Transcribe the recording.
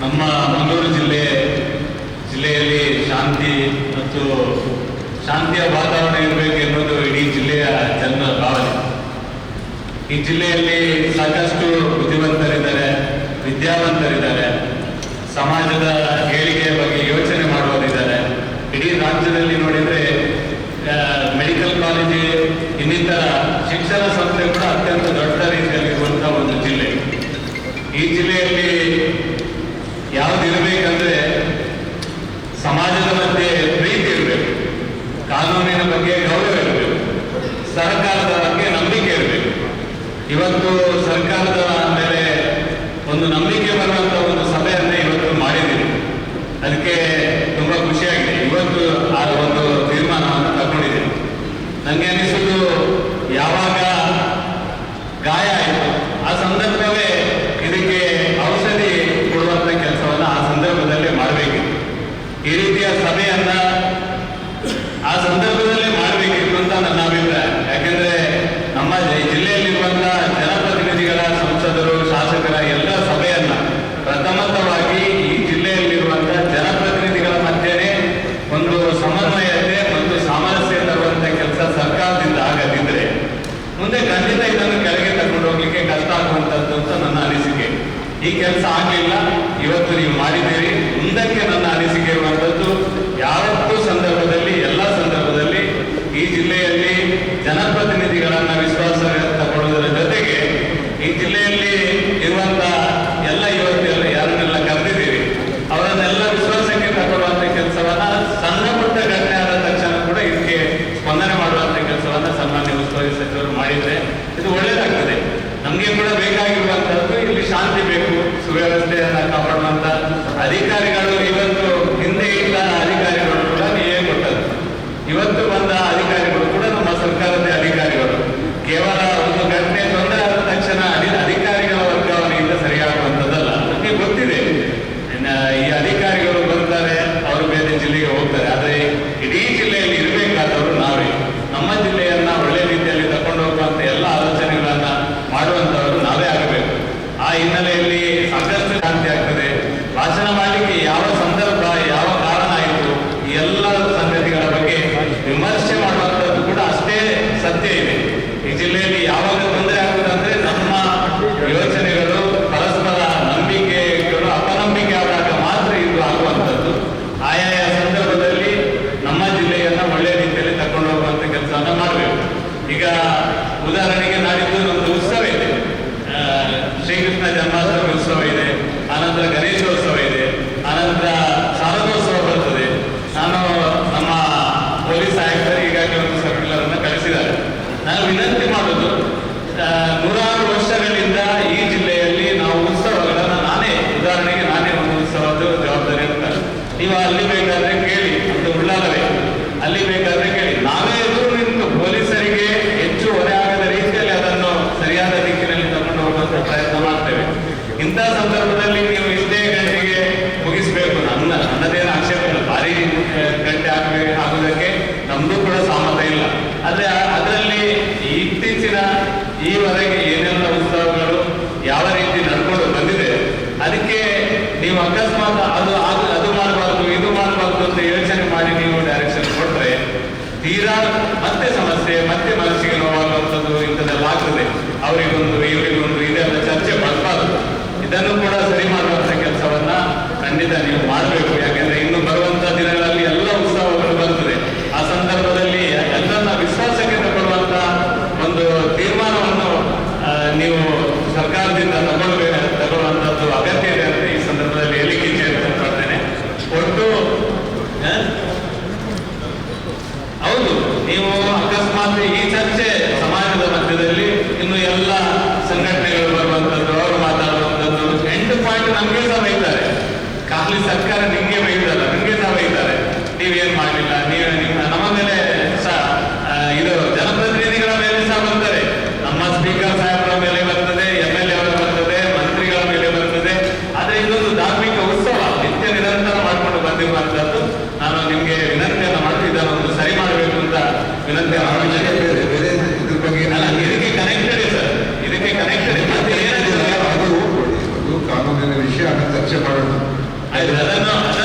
ನಮ್ಮ ಮಂಗಳೂರು ಜಿಲ್ಲೆಯಲ್ಲಿ ಶಾಂತಿ ಮತ್ತು ಶಾಂತಿಯ ವಾತಾವರಣ ಇರಬೇಕು ಎನ್ನುವುದು ಇಡೀ ಜಿಲ್ಲೆಯ ಜನರ ಭಾವನೆ. ಈ ಜಿಲ್ಲೆಯಲ್ಲಿ ಸಾಕಷ್ಟು ಬುದ್ಧಿವಂತರಿದ್ದಾರೆ, ವಿದ್ಯಾವಂತರಿದ್ದಾರೆ, ಸಮಾಜದ ಏಳಿಗೆಯ ಬಗ್ಗೆ ಯೋಚನೆ ಮಾಡುವವರಿದ್ದಾರೆ. ಇಡೀ ರಾಜ್ಯದಲ್ಲಿ ನೋಡಿದರೆ ಮೆಡಿಕಲ್ ಕಾಲೇಜು ಇನ್ನಿತರ ಶಿಕ್ಷಣ ಸಂಸ್ಥೆ ಕೂಡ ಅತ್ಯಂತ ದೊಡ್ಡ ರೀತಿಯಲ್ಲಿರುವಂತಹ ಒಂದು ಜಿಲ್ಲೆ. ಈ ಜಿಲ್ಲೆಯಲ್ಲಿ ಯಾವುದಿರಬೇಕಂದ್ರೆ ಸಮಾಜದ ಮಧ್ಯೆ ಪ್ರೀತಿ ಇರಬೇಕು, ಕಾನೂನಿನ ಬಗ್ಗೆ ಗೌರವ ಇರಬೇಕು, ಸರ್ಕಾರದ ಬಗ್ಗೆ ನಂಬಿಕೆ ಇರಬೇಕು. ಇವತ್ತು ಸರ್ಕಾರದ ಮೇಲೆ ಒಂದು ನಂಬಿಕೆ ಬರುವಂತ ಒಂದು ಸಭೆಯನ್ನೇ ಇವತ್ತು ಮಾಡಿದ್ದೀವಿ. ಅದಕ್ಕೆ ತುಂಬಾ ಖುಷಿಯಾಗಿದೆ. ಇವತ್ತು ಆ ಒಂದು ತೀರ್ಮಾನವನ್ನು ತಗೊಂಡಿದ್ದೀನಿ. ನನಗೆ ಅನಿಸುವುದು ಯಾವಾಗ ಗಾಯ ಆಯಿತು ಆ ಸಂದರ್ಭವೇ ಇದಕ್ಕೆ ಔಷಧಿ ಕೊಡುವಂತ ಕೆಲಸವನ್ನ ಆ ಸಂದರ್ಭದಲ್ಲೇ ಮಾಡಬೇಕಿತ್ತು. ಈ ರೀತಿಯ ಸಭೆಯನ್ನ ಆ ಸಂದರ್ಭದಲ್ಲೇ ಮಾಡಬೇಕಿತ್ತು ಅಂತ ನನ್ನ ಅಭಿಪ್ರಾಯ. ಯಾಕೆಂದ್ರೆ ನಮ್ಮ ಜಿಲ್ಲೆಯಲ್ಲಿರುವಂತಹ ಜನಪ್ರತಿನಿಧಿಗಳ, ಸಂಸದರು, ಶಾಸಕರ ಎಲ್ಲ ಸಭೆಯನ್ನ ಪ್ರಥಮತವಾಗಿ ಈ ಜಿಲ್ಲೆಯಲ್ಲಿರುವಂತಹ ಜನಪ್ರತಿನಿಧಿಗಳ ಮಧ್ಯೆನೇ ಒಂದು ಸಮನ್ವಯತೆ ಮತ್ತು ಸಾಮರಸ್ಯ ತರುವಂತ ಕೆಲಸ ಸರ್ಕಾರದಿಂದ ಆಗದಿದ್ರೆ ಮುಂದೆ ಖಂಡಿತ ಇದನ್ನು ಕೆಳಗೆ ತಗೊಂಡು ಹೋಗ್ಲಿಕ್ಕೆ ಕಷ್ಟ ಆಗುವಂತದ್ದು ಅಂತ ನನ್ನ ಅನಿಸಿಕೆ. ಈ ಕೆಲಸ ಆಗಲಿಲ್ಲ, ಇವತ್ತು ನೀವು ಮಾಡಿದ್ದೀರಿ. ಮುಂದಕ್ಕೆ ನನ್ನ ಅನಿಸಿಕೆ ಇರುವಂತದ್ದು, ಯಾವತ್ತೂ ಸಂದರ್ಭದಲ್ಲಿ ಎಲ್ಲ ಸಂದರ್ಭದಲ್ಲಿ ಈ ಜಿಲ್ಲೆಯಲ್ಲಿ ಜನಪ್ರತಿನಿಧಿಗಳನ್ನ ವಿಶ್ವಾಸ ತಗೊಳ್ಳುವುದರ ಜೊತೆಗೆ ಈ ಜಿಲ್ಲೆಯಲ್ಲಿ ಇರುವಂತಹ ಎಲ್ಲ ಇವತ್ತೆಲ್ಲ ಯಾರನ್ನೆಲ್ಲ ಕರೆದಿದ್ದೀರಿ ಅವರನ್ನೆಲ್ಲ ವಿಶ್ವಾಸಕ್ಕೆ ತಗೊಳ್ಳುವಂತ ಕೆಲಸವನ್ನ ಸಣ್ಣ ಪುಟ್ಟ ಘಟನೆ ಆದ ತಕ್ಷಣ ಕೂಡ ಇದಕ್ಕೆ ಸ್ಪಂದನೆ ಮಾಡುವಂತ ಕೆಲಸವನ್ನ ಸನ್ಮಾನ್ಯ ಉಸ್ತುವಾರಿ ಸಚಿವರು ಮಾಡಿದ್ರೆ ಇದು ಒಳ್ಳೇದಾಗ್ತದೆ. ನಮ್ಗೆ ಕೂಡ ಬೇಕಾಗಿರುವಂತಹದ್ದು ಇಲ್ಲಿ ಶಾಂತಿ ಬೇಕು, ಸುವ್ಯವಸ್ಥೆಯನ್ನ ಕಾಪಾಡುವಂತ ಅಧಿಕಾರಿಗಳು ಇವತ್ತು ಹಿಂದೆ ಇದ್ದ ಅಧಿಕಾರಿಗಳು ಕೂಡ ನೀವೇ ಕೊಟ್ಟದ್ದು. ಇವತ್ತು ಬಂದ ಅಧಿಕಾರಿಗಳು ಕೂಡ ನಮ್ಮ ಸರ್ಕಾರದ ಅಧಿಕಾರಿಗಳು. ಕೇವಲ ಒಂದು ಘಟನೆ ತೊಂದರೆ ಆದ ತಕ್ಷಣ ಅಧಿಕಾರಿಗಳ ವರ್ಗಾವಣೆಯಿಂದ ಸರಿಯಾಗುವಂಥದ್ದಲ್ಲ. ನಮಗೆ ಗೊತ್ತಿದೆ ಈ ಅಧಿಕಾರಿಗಳು ಬರ್ತಾರೆ, ಅವರು ಬೇರೆ ಜಿಲ್ಲೆಗೆ ಹೋಗ್ತಾರೆ. ಆದರೆ ಇಡೀ ಜಿಲ್ಲೆಯಲ್ಲಿ ಇರಬೇಕಾದವರು ನಾವೇ. ನಮ್ಮ ಜಿಲ್ಲೆಯನ್ನ ಒಳ್ಳೆ ರೀತಿಯಲ್ಲಿ ತಕೊಂಡು ಹೋಗುವಂತ ಎಲ್ಲ ಆಲೋಚನೆಗಳನ್ನ ಮಾಡುವಂತವರು ನಾವೇ ಆಗಬೇಕು. ಆ ಹಿನ್ನೆಲೆಯಲ್ಲಿ ಸಾಕಷ್ಟು ಶಾಂತಿ ಆಗ್ತದೆ. ಭಾಷಣ ಮಾಡಲಿಕ್ಕೆ ಯಾವ ಸಂದರ್ಭ, ಯಾವ ಕಾರಣ ಆಯಿತು, ಈ ಎಲ್ಲ ಸಂಗತಿಗಳ ಬಗ್ಗೆ ವಿಮರ್ಶೆ ಮಾಡುವಂಥದ್ದು ಕೂಡ ಅಷ್ಟೇ ಸತ್ಯ ಇದೆ. ಈ ಜಿಲ್ಲೆಯಲ್ಲಿ ಯಾವಾಗ ತೊಂದರೆ ಆಗುವುದಂದ್ರೆ ನಮ್ಮ ಯೋಚನೆಗಳು, ಪರಸ್ಪರ ನಂಬಿಕೆಗಳು ಅಪನಂಬಿಕೆ ಆದಾಗ ಮಾತ್ರ ಇದು ಆಗುವಂಥದ್ದು. ಆಯಾಯ ಸಂದರ್ಭದಲ್ಲಿ ನಮ್ಮ ಜಿಲ್ಲೆಯನ್ನ ಒಳ್ಳೆ ರೀತಿಯಲ್ಲಿ ತಕೊಂಡು ಹೋಗುವಂತ ಕೆಲಸವನ್ನ ಮಾಡಬೇಕು. ಈಗ ಉದಾಹರಣೆಗೆ ನಾಡಿದ್ದು ನಮ್ದು ಉತ್ಸವ ಇದೆ, ಶ್ರೀಕೃಷ್ಣ ಜನ್ಮಾಷ್ಟಮಿ ಉತ್ಸವ ಇದೆ, ಆನಂತರ ಗಣೇಶೋತ್ಸವ ಇದೆ, ಆನಂತರ ಶಾರದೋತ್ಸವ ಬರ್ತದೆ. ನಾನು ನಮ್ಮ ಪೊಲೀಸ್ ಆಯುಕ್ತರು ಈಗಾಗಲೇ ಒಂದು ಸರ್ಕ್ಯುಲರ್ ಅನ್ನು ಕಳಿಸಿದ್ದಾರೆ. ನಾನು ವಿನಂತಿ ಮಾಡೋದು, ನೂರಾರು ವರ್ಷಗಳಿಂದ ಈ ಜಿಲ್ಲೆಯಲ್ಲಿ ನಾವು ಉತ್ಸವಗಳನ್ನ ನಾನೇ ಒಂದು ಉತ್ಸವದ ಜವಾಬ್ದಾರಿ ಅಂತ. ನೀವು ಅಲ್ಲಿ ಬೇಕಾದ್ರೆ ಕೇಳಿ, ಒಂದು ಉಳ್ಳಾಲವೇ, ಅಲ್ಲಿ ಬೇಕಾದ್ರೆ ಕೇಳಿ. ನಾವೇ ಎದುರು ನಿಂತು ಪೊಲೀಸರಿಗೆ ಹೆಚ್ಚು ಹೊರೆ ಆಗದ ರೀತಿಯಲ್ಲಿ ಅದನ್ನು ಸರಿಯಾದ ದಿಕ್ಕಿನಲ್ಲಿ ತಗೊಂಡು ಹೋಗುವಂತ ಪ್ರಯತ್ನ ಮಾಡ್ತೇವೆ. ಇಂಥ ಸಂದರ್ಭದಲ್ಲಿ ನೀವು ಇಷ್ಟೇ ಗಂಟೆಗೆ ಮುಗಿಸ್ಬೇಕು, ನನ್ನದೇನು ಆಕ್ಷೇಪ ಇಲ್ಲ. ಭಾರಿ ಗಂಟೆ ಆಗುವುದಕ್ಕೆ ನಮ್ದು ಕೂಡ ಸಾಮರ್ಥ್ಯ ಇಲ್ಲ. ಆದ್ರೆ ಅದರಲ್ಲಿ ಇತ್ತೀಚಿನ ಈವರೆಗೆ ಏನೆಲ್ಲ ಉತ್ಸವಗಳು ಯಾವ ರೀತಿ ನಡ್ಕೊಂಡು ಬಂದಿದೆ, ಅದಕ್ಕೆ ನೀವು ಅಕಸ್ಮಾತ್ ಅದು ಮಾಡಬಾರ್ದು, ಇದು ಮಾಡಬಾರ್ದು ಅಂತ ಯೋಚನೆ ಮಾಡಿ ನೀವು ಡೈರೆಕ್ಷನ್ ಕೊಟ್ರೆ ತೀರಾ ಮತ್ತೆ ಸಮಸ್ಯೆ, ಮತ್ತೆ ಮನಸ್ಸಿಗೆ ನೋವಾಗುವಂಥದ್ದು ಇಂಥದ್ದೆಲ್ಲ ಆಗ್ತದೆ. ಅವರಿಗೊಂದು ಇವರಿಗೊಂದು ಇದೆಲ್ಲ ಚರ್ಚೆ ಮಾಡಬಾರ್ದು. ಇದನ್ನು ಕೂಡ ಸರಿ ಮಾಡುವಂತ ಕೆಲಸವನ್ನ ಖಂಡಿತ ನೀವು ಮಾಡಬೇಕು. ಯಾಕೆಂದ್ರೆ ಇನ್ನು ಬರುವಂತ ದಿನಗಳಲ್ಲಿ ಎಲ್ಲ ಉತ್ಸವಗಳು ಬರ್ತದೆ. ಆ ಸಂದರ್ಭದಲ್ಲಿ ಎಲ್ಲರನ್ನ ವಿಶ್ವಾಸಕ್ಕೆ ತಗೊಳ್ಳುವಂತ ಒಂದು ತೀರ್ಮಾನವನ್ನು ನೀವು ಸರ್ಕಾರದಿಂದ ತಗೊಳ್ಳುವಂತದ್ದು ಅಗತ್ಯ ಇದೆ ಅಂತ ಈ ಸಂದರ್ಭದಲ್ಲಿ ಹೇಳಿಕೆ ಮಾಡ್ತೇನೆ. ಒಟ್ಟು ಹೌದು, ನೀವು ಅಕಸ್ಮಾತ್ ಈ ಚರ್ಚೆ ಸಮಾಜದ ಮಧ್ಯದಲ್ಲಿ ಇನ್ನು ಎಲ್ಲ ಸಂಘಟನೆಗಳು ಬರುವಂತದ್ದು, ಅವರು ಮಾತಾಡುವಂಥದ್ದು, 8 ಪಾಯಿಂಟ್ ನಮ್ಗೆ ಸಹ ಬೈತಾರೆ. ಖಾಲಿ ಸರ್ಕಾರ ನಿಮ್ಗೆ ಬೈತಲ್ಲ, ನಿಮ್ಗೆ ಸಹ ಬೈತಾರೆ. ನೀವೇನ್ ಮಾಡಲಿಲ್ಲ, ನಮ್ಮ ಮೇಲೆ ಸಹ ಇದು ಜನಪ್ರತಿನಿಧಿಗಳ ಮೇಲೆ ಸಹ ಬರ್ತಾರೆ. ನಮ್ಮ ಸ್ಪೀಕರ್ ಸಾಹೇಬರ ಮೇಲೆ ಬರ್ತದೆ, MLA ಅವರ ಬರ್ತದೆ, ಮಂತ್ರಿಗಳ ಮೇಲೆ ಬರ್ತದೆ. ಆದ್ರೆ ಇದೊಂದು ಧಾರ್ಮಿಕ ಉತ್ಸವ ನಿತ್ಯ ನಿರಂತರ ಮಾಡ್ಕೊಂಡು ಬಂದಿರುವಂತದ್ದು. ನಾನು ನಿಮ್ಗೆ ವಿನಂತಿಯನ್ನ ಮಾಡಿ ಇದನ್ನು ಸರಿ ಮಾಡಬೇಕು ಅಂತ ವಿನಂತಿ ಅಲ್ಲ, ಇದಕ್ಕೆ ಕನೆಕ್ಟೆಡ್ ಸರ್, ಇದಕ್ಕೆ ಕನೆಕ್ಟೆಡ್. ಮತ್ತೆ ಅದು ಕಾನೂನಿನ ವಿಷಯ ಚರ್ಚೆ ಮಾಡೋಣ. ಅದನ್ನು